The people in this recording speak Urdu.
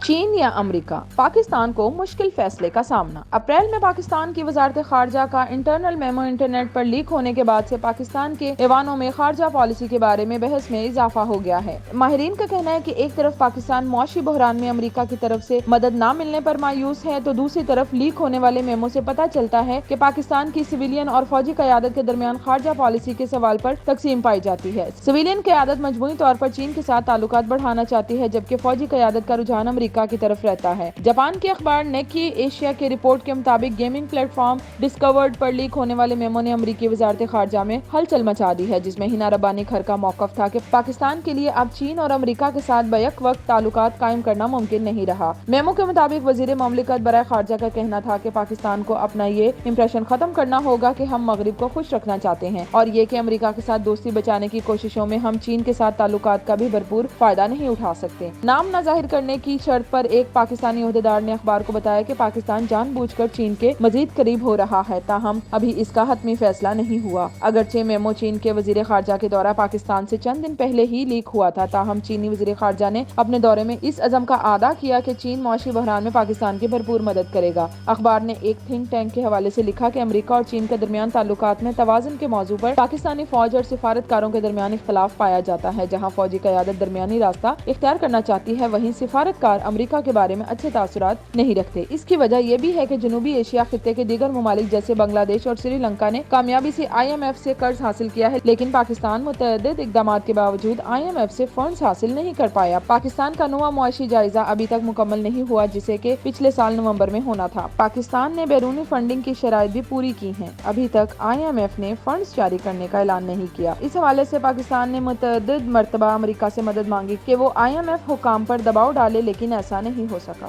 چین یا امریکہ، پاکستان کو مشکل فیصلے کا سامنا۔ اپریل میں پاکستان کی وزارت خارجہ کا انٹرنل میمو انٹرنیٹ پر لیک ہونے کے بعد سے پاکستان کے ایوانوں میں خارجہ پالیسی کے بارے میں بحث میں اضافہ ہو گیا ہے۔ ماہرین کا کہنا ہے کہ ایک طرف پاکستان معاشی بحران میں امریکہ کی طرف سے مدد نہ ملنے پر مایوس ہے، تو دوسری طرف لیک ہونے والے میمو سے پتہ چلتا ہے کہ پاکستان کی سویلین اور فوجی قیادت کے درمیان خارجہ پالیسی کے سوال پر تقسیم پائی جاتی ہے۔ سویلین قیادت مجموعی طور پر چین کے ساتھ تعلقات بڑھانا چاہتی ہے، جبکہ فوجی قیادت کا رجحان امریکہ کی طرف رہتا ہے۔ جاپان کے اخبار نیکی ایشیا کی رپورٹ کے مطابق گیمنگ پلیٹ فارم ڈسکورڈ پر لیک ہونے والے میمو نے امریکی وزارت خارجہ میں ہلچل مچا دی ہے، جس میں ہینا ربانی کھر کا موقف تھا کہ پاکستان کے لیے اب چین اور امریکہ کے ساتھ بیک وقت تعلقات قائم کرنا ممکن نہیں رہا۔ میمو کے مطابق وزیر مملکت برائے خارجہ کا کہنا تھا کہ پاکستان کو اپنا یہ امپریشن ختم کرنا ہوگا کہ ہم مغرب کو خوش رکھنا چاہتے ہیں، اور یہ کہ امریکہ کے ساتھ دوستی بچانے کی کوششوں میں ہم چین کے ساتھ تعلقات کا بھی بھرپور فائدہ نہیں اٹھا سکتے۔ نام نہ ظاہر کرنے کی شرط پر ایک پاکستانی عہدیدار نے اخبار کو بتایا کہ پاکستان جان بوجھ کر چین کے مزید قریب ہو رہا ہے، تاہم ابھی اس کا حتمی فیصلہ نہیں ہوا۔ اگرچہ میمو چین کے وزیر خارجہ کے دورہ پاکستان سے چند دن پہلے ہی لیک ہوا تھا، تاہم چینی وزیر خارجہ نے اپنے دورے میں اس عزم کا اعادہ کیا کہ چین معاشی بحران میں پاکستان کی بھرپور مدد کرے گا۔ اخبار نے ایک تھنک ٹینک کے حوالے سے لکھا کہ امریکہ اور چین کے درمیان تعلقات میں توازن کے موضوع پر پاکستانی فوج اور سفارتکاروں کے درمیان اختلاف پایا جاتا ہے۔ جہاں فوجی قیادت درمیانی راستہ اختیار کرنا چاہتی ہے، وہیں سفارتکار امریکہ کے بارے میں اچھے تاثرات نہیں رکھتے۔ اس کی وجہ یہ بھی ہے کہ جنوبی ایشیا خطے کے دیگر ممالک جیسے بنگلہ دیش اور سری لنکا نے کامیابی سے IMF سے قرض حاصل کیا ہے، لیکن پاکستان متعدد اقدامات کے باوجود IMF سے فنڈز حاصل نہیں کر پایا۔ پاکستان کا نواں معاشی جائزہ ابھی تک مکمل نہیں ہوا، جسے کہ پچھلے سال نومبر میں ہونا تھا۔ پاکستان نے بیرونی فنڈنگ کی شرائط بھی پوری کی ہیں۔ ابھی تک IMF نے فنڈز جاری کرنے کا اعلان نہیں کیا۔ اس حوالے سے پاکستان نے متعدد مرتبہ امریکہ سے مدد مانگی کہ وہ IMF حکام پر دباؤ ڈالے، لیکن ایسا نہیں ہو سکا۔